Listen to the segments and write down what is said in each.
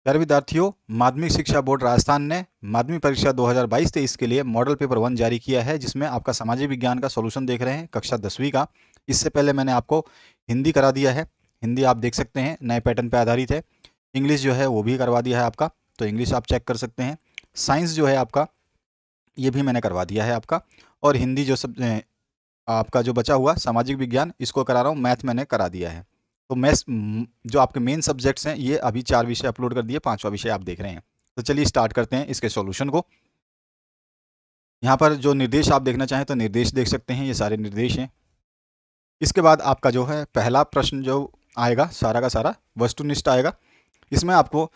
प्यारे विद्यार्थियों, माध्यमिक शिक्षा बोर्ड राजस्थान ने माध्यमिक परीक्षा 2022-23 के लिए मॉडल पेपर 1 जारी किया है, जिसमें आपका सामाजिक विज्ञान का सॉल्यूशन देख रहे हैं, कक्षा 10वीं का। इससे पहले मैंने आपको हिंदी करा दिया है। हिंदी आप देख सकते हैं, नए पैटर्न पे आधारित है। इंग्लिश जो है वो भी करवा दिया है आपका, तो इंग्लिश आप चेक कर सकते हैं। साइंस जो है आपका, ये भी मैंने करवा दिया है आपका। और हिंदी जो सब आपका जो बचा हुआ सामाजिक विज्ञान, इसको करा रहा हूँ। मैथ मैंने करा दिया है। तो मैथ्स जो आपके मेन सब्जेक्ट्स हैं, ये अभी 4 विषय अपलोड कर दिए, 5वां विषय आप देख रहे हैं। तो चलिए स्टार्ट करते हैं इसके सॉल्यूशन को। यहाँ पर जो निर्देश आप देखना चाहें तो निर्देश देख सकते हैं, ये सारे निर्देश हैं। इसके बाद आपका जो है पहला प्रश्न जो आएगा, सारा का सारा वस्तुनिष्ठ आएगा। इसमें आपको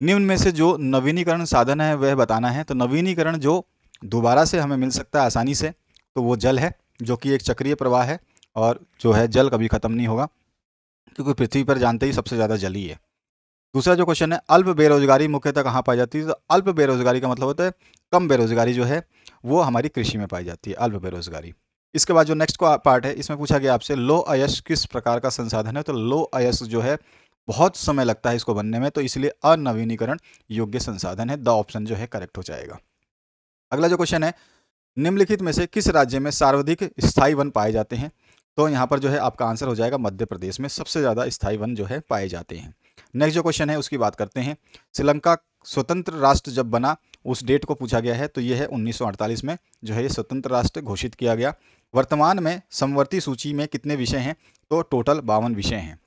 निम्न में से जो नवीनीकरण साधन है वह बताना है। तो नवीनीकरण जो दोबारा से हमें मिल सकता है आसानी से, तो वो जल है, जो कि एक चक्रीय प्रवाह है। और जो है जल कभी खत्म नहीं होगा, क्योंकि पृथ्वी पर जानते ही सबसे ज़्यादा जल ही है। दूसरा जो क्वेश्चन है, अल्प बेरोजगारी मुख्यतः कहाँ पाई जाती है? तो अल्प बेरोजगारी का मतलब होता है कम बेरोजगारी जो है वो हमारी कृषि में पाई जाती है, अल्प बेरोजगारी। इसके बाद जो नेक्स्ट को पार्ट है, इसमें पूछा गया आपसे लो अयस्क किस प्रकार का संसाधन है? तो लो अयस्क जो है बहुत समय लगता है इसको बनने में, तो इसलिए अनवीनीकरण योग्य संसाधन है। द ऑप्शन जो है करेक्ट हो जाएगा। अगला जो क्वेश्चन है, निम्नलिखित में से किस राज्य में सर्वाधिक स्थायी वन पाए जाते हैं? तो यहाँ पर जो है आपका आंसर हो जाएगा मध्य प्रदेश में सबसे ज़्यादा स्थायी वन जो है पाए जाते हैं। नेक्स्ट जो क्वेश्चन है उसकी बात करते हैं। श्रीलंका स्वतंत्र राष्ट्र जब बना, उस डेट को पूछा गया है, तो ये है 1948 में जो है ये स्वतंत्र राष्ट्र घोषित किया गया। वर्तमान में समवर्ती सूची में कितने विषय हैं? तो टोटल 52 विषय हैं।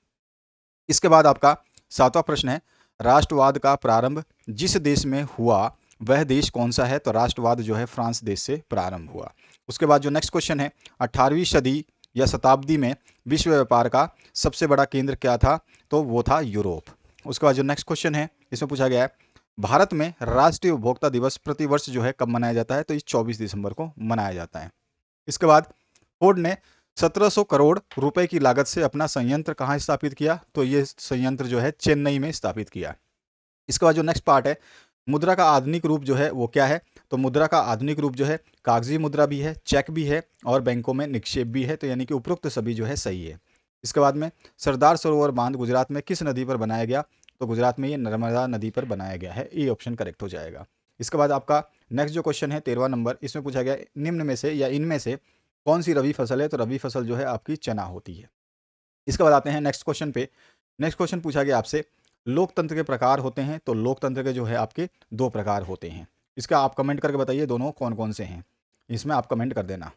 इसके बाद आपका 7वां प्रश्न है, राष्ट्रवाद का प्रारंभ जिस देश में हुआ वह देश कौन सा है? तो राष्ट्रवाद जो है फ्रांस देश से प्रारंभ हुआ। उसके बाद जो नेक्स्ट क्वेश्चन है, 18वीं सदी या शताब्दी में विश्व व्यापार का सबसे बड़ा केंद्र क्या था? तो वो था यूरोप। उसके बाद जो नेक्स्ट क्वेश्चन है, इसमें पूछा गया है, भारत में राष्ट्रीय उपभोक्ता दिवस प्रतिवर्ष जो है कब मनाया जाता है? तो इस 24 दिसंबर को मनाया जाता है। इसके बाद फोर्ड ने 1700 करोड़ रुपए की लागत से अपना संयंत्र कहाँ स्थापित किया? तो ये संयंत्र जो है चेन्नई में स्थापित किया। इसके बाद जो नेक्स्ट पार्ट है, मुद्रा का आधुनिक रूप जो है वो क्या है? तो मुद्रा का आधुनिक रूप जो है कागजी मुद्रा भी है, चेक भी है और बैंकों में निक्षेप भी है। तो यानी कि उपरोक्त सभी जो है सही है। इसके बाद में सरदार सरोवर बांध गुजरात में किस नदी पर बनाया गया? तो गुजरात में ये नर्मदा नदी पर बनाया गया है। ये ऑप्शन करेक्ट हो जाएगा। इसके बाद आपका नेक्स्ट जो क्वेश्चन है 13वां नंबर, इसमें पूछा गया निम्न में से या इनमें से कौन सी रबी फसल है? तो रबी फसल जो है आपकी चना होती है। इसके बाद आते हैं नेक्स्ट क्वेश्चन पे। नेक्स्ट क्वेश्चन पूछा गया आपसे, लोकतंत्र के प्रकार होते हैं? तो लोकतंत्र के जो है आपके 2 प्रकार होते हैं। इसका आप कमेंट करके बताइए दोनों कौन कौन से हैं, इसमें आप कमेंट कर देना।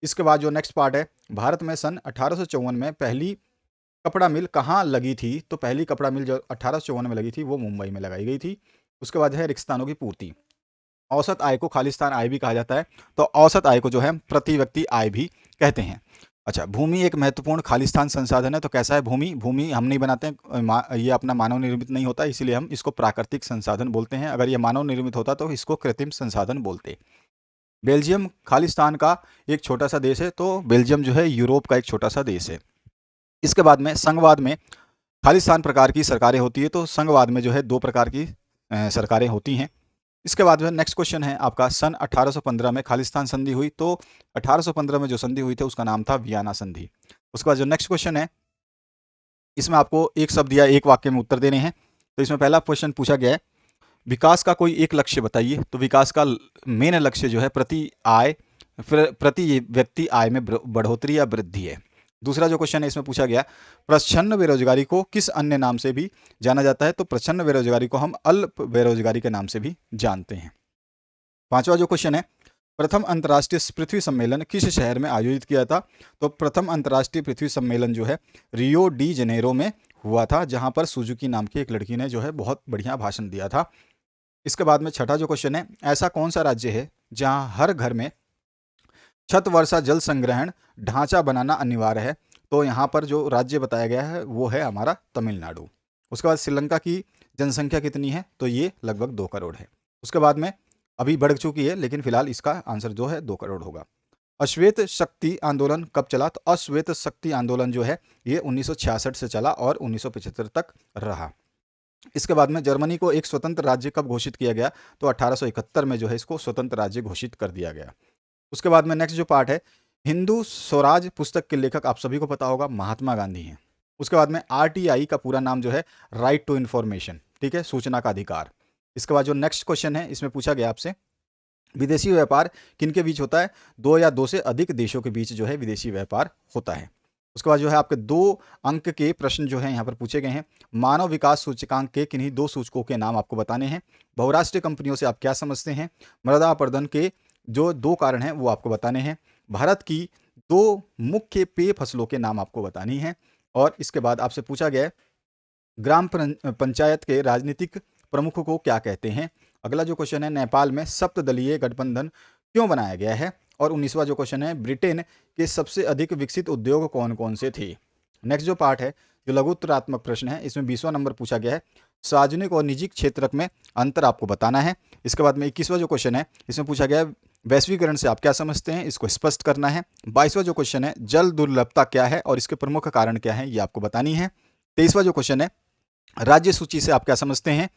इसके बाद जो नेक्स्ट पार्ट है, भारत में सन 1854 में पहली कपड़ा मिल कहाँ लगी थी? तो पहली कपड़ा मिल जो 1854 में लगी थी वो मुंबई में लगाई गई थी। उसके बाद है रिक्तस्थानों की पूर्ति। औसत आय को खालिस्तान आय भी कहा जाता है, तो औसत आय को जो है प्रति व्यक्ति आय भी कहते हैं। अच्छा, भूमि एक महत्वपूर्ण खालिस्तान संसाधन है, तो कैसा है भूमि? भूमि हम नहीं बनाते हैं, ये अपना मानव निर्मित नहीं होता, इसीलिए हम इसको प्राकृतिक संसाधन बोलते हैं। अगर ये मानव निर्मित होता तो इसको कृत्रिम संसाधन बोलते। बेल्जियम खालिस्तान का एक छोटा सा देश है, तो बेल्जियम जो है यूरोप का एक छोटा सा देश है। इसके बाद में संघवाद में खालिस्तान प्रकार की सरकारें होती है, तो संघवाद में जो है 2 प्रकार की सरकारें होती हैं। इसके बाद में नेक्स्ट क्वेश्चन है आपका, सन 1815 में खालिस्तान संधि हुई, तो 1815 में जो संधि हुई थी उसका नाम था वियना संधि। उसके बाद जो नेक्स्ट क्वेश्चन है, इसमें आपको एक शब्द या एक वाक्य में उत्तर देने हैं। तो इसमें पहला क्वेश्चन पूछा गया है, विकास का कोई एक लक्ष्य बताइए। तो विकास का मेन लक्ष्य जो है प्रति आय, फिर प्रति व्यक्ति आय में बढ़ोतरी या वृद्धि है। दूसरा जो क्वेश्चन है इसमें पूछा गया, प्रच्छन्न बेरोजगारी को किस अन्य नाम से भी जाना जाता है? तो प्रच्छन्न बेरोजगारी को हम अल्प बेरोजगारी के नाम से भी जानते हैं। पांचवा जो क्वेश्चन है, प्रथम अंतर्राष्ट्रीय पृथ्वी सम्मेलन किस शहर में आयोजित किया था? तो प्रथम अंतर्राष्ट्रीय पृथ्वी सम्मेलन जो है रियो डी जनेरो में हुआ था, जहां पर सुजुकी नाम की एक लड़की ने जो है बहुत बढ़िया भाषण दिया था। इसके बाद में छठा जो क्वेश्चन है, ऐसा कौन सा राज्य है जहां हर घर में छत वर्षा जल संग्रहण ढांचा बनाना अनिवार्य है? तो यहाँ पर जो राज्य बताया गया है वो है हमारा तमिलनाडु। उसके बाद श्रीलंका की जनसंख्या कितनी है? तो ये लगभग 2 करोड़ है। उसके बाद में अभी बढ़ चुकी है, लेकिन फिलहाल इसका आंसर जो है 2 करोड़ होगा। अश्वेत शक्ति आंदोलन कब चला? तो अश्वेत शक्ति आंदोलन जो है ये 1966 से चला और 1975 तक रहा। इसके बाद में जर्मनी को एक स्वतंत्र राज्य कब घोषित किया गया? तो 1871 में जो है इसको स्वतंत्र राज्य घोषित कर दिया गया। उसके बाद में नेक्स्ट जो पार्ट है, हिंदू स्वराज पुस्तक के लेखक आप सभी को पता होगा महात्मा गांधी हैं। उसके बाद में RTI का पूरा नाम जो है राइट टू इन्फॉर्मेशन, ठीक है, सूचना का अधिकार। इसके बाद जो नेक्स्ट क्वेश्चन है इसमें पूछा गया आपसे, विदेशी व्यापार किनके बीच होता है? दो या दो से अधिक देशों के बीच जो है विदेशी व्यापार होता है। उसके बाद जो है आपके 2 अंक के प्रश्न जो है यहाँ पर पूछे गए हैं। मानव विकास सूचकांक के किन्हीं 2 सूचकों के नाम आपको बताने हैं। बहुराष्ट्रीय कंपनियों से आप क्या समझते हैं? मृदा अपरदन के जो 2 कारण हैं वो आपको बताने हैं। भारत की 2 मुख्य पेय फसलों के नाम आपको बतानी है। और इसके बाद आपसे पूछा गया है, ग्राम पंचायत के राजनीतिक प्रमुख को क्या कहते हैं? अगला जो क्वेश्चन है, नेपाल में सप्तदलीय गठबंधन क्यों बनाया गया है? और 19वां जो क्वेश्चन है, ब्रिटेन के सबसे अधिक विकसित उद्योग कौन कौन से थे? नेक्स्ट जो पार्ट है, जो लघुत्तरात्मक प्रश्न है, इसमें 20वां नंबर पूछा गया है, सार्वजनिक और निजी क्षेत्र में अंतर आपको बताना है। इसके बाद में 21वां जो क्वेश्चन है, इसमें पूछा गया है, वैश्वीकरण से आप क्या समझते हैं? इसको स्पष्ट करना है। 22वां जो क्वेश्चन है, जल दुर्लभता क्या है और इसके प्रमुख कारण क्या है, ये आपको बतानी है। 23वां जो क्वेश्चन है, राज्य सूची से आप क्या समझते हैं?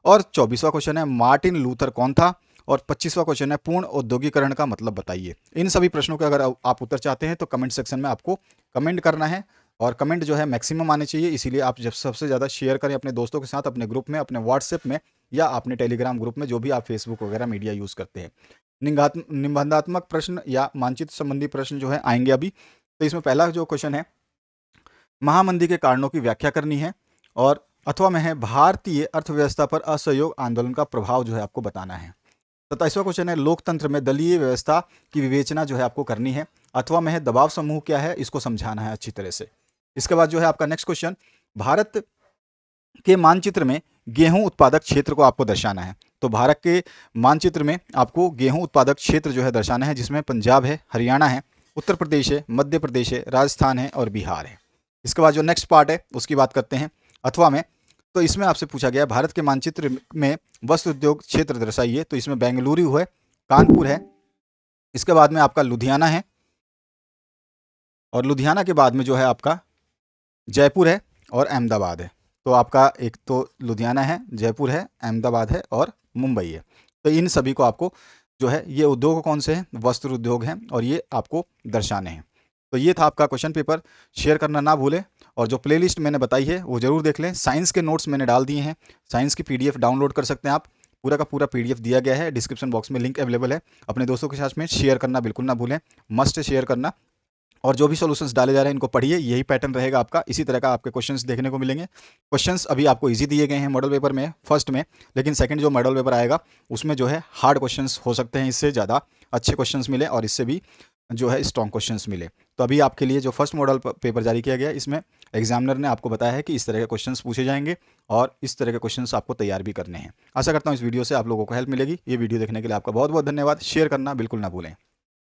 और 24वां क्वेश्चन है, मार्टिन लूथर कौन था? और 25वां क्वेश्चन है, पूर्ण औद्योगिकरण का मतलब बताइए। इन सभी प्रश्नों के अगर आप उत्तर चाहते हैं तो कमेंट सेक्शन में आपको कमेंट करना है, और कमेंट जो है मैक्सिमम आने चाहिए, इसीलिए आप जब सबसे ज़्यादा शेयर करें अपने दोस्तों के साथ, अपने ग्रुप में, अपने व्हाट्सएप में या अपने टेलीग्राम ग्रुप में, जो भी आप फेसबुक वगैरह मीडिया यूज़ करते हैं। निबंधात्मक प्रश्न या मानचित्र संबंधी प्रश्न जो है आएंगे अभी। तो इसमें पहला जो क्वेश्चन है, महामंदी के कारणों की व्याख्या करनी है। और अथवा में है, भारतीय अर्थव्यवस्था पर असहयोग आंदोलन का प्रभाव जो है आपको बताना है। 27वां क्वेश्चन है, लोकतंत्र में दलीय व्यवस्था की विवेचना जो है आपको करनी है। अथवा में है, दबाव समूह क्या है, इसको समझाना है अच्छी तरह से। इसके बाद जो है आपका नेक्स्ट क्वेश्चन, भारत के मानचित्र में गेहूं उत्पादक क्षेत्र को आपको दर्शाना है। तो भारत के मानचित्र में आपको गेहूं उत्पादक क्षेत्र जो है दर्शाना है, जिसमें पंजाब है, हरियाणा है, उत्तर प्रदेश है, मध्य प्रदेश है, राजस्थान है और बिहार है। इसके बाद जो नेक्स्ट पार्ट है उसकी बात करते हैं, अथवा में। तो इसमें आपसे पूछा गया, भारत के मानचित्र में वस्त्र उद्योग क्षेत्र दर्शाइए। तो इसमें बेंगलुरु है, कानपुर है, इसके बाद में आपका लुधियाना है, और लुधियाना के बाद में जो है आपका जयपुर है और अहमदाबाद है। तो आपका एक तो लुधियाना है, जयपुर है, अहमदाबाद है और मुंबई है। तो इन सभी को आपको जो है, ये उद्योग कौन से हैं? वस्त्र उद्योग हैं, और ये आपको दर्शाने हैं। तो ये था आपका क्वेश्चन पेपर। शेयर करना ना भूलें, और जो प्लेलिस्ट मैंने बताई है वो जरूर देख लें। साइंस के नोट्स मैंने डाल दिए हैं, साइंस की PDF डाउनलोड कर सकते हैं आप। पूरा का पूरा PDF दिया गया है, डिस्क्रिप्शन बॉक्स में लिंक अवेलेबल है। अपने दोस्तों के साथ में शेयर करना बिल्कुल ना भूलें, मस्ट शेयर करना। और जो भी सॉल्यूशंस डाले जा रहे हैं इनको पढ़िए, यही पैटर्न रहेगा आपका, इसी तरह का आपके क्वेश्चंस देखने को मिलेंगे। क्वेश्चंस अभी आपको इजी दिए गए हैं मॉडल पेपर में फर्स्ट में, लेकिन सेकंड जो मॉडल पेपर आएगा उसमें जो है हार्ड क्वेश्चंस हो सकते हैं, इससे ज़्यादा अच्छे क्वेश्चंस मिले और इससे भी जो है स्ट्रॉन्ग क्वेश्चंस मिले। तो अभी आपके लिए जो फर्स्ट मॉडल पेपर जारी किया गया है, इसमें एग्जामिनर ने आपको बताया है कि इस तरह के क्वेश्चंस पूछे जाएंगे और इस तरह के क्वेश्चंस आपको तैयार भी करने हैं। आशा करता हूँ इस वीडियो से आप लोगों को हेल्प मिलेगी। ये वीडियो देखने के लिए आपका बहुत बहुत धन्यवाद। शेयर करना बिल्कुल ना भूलें।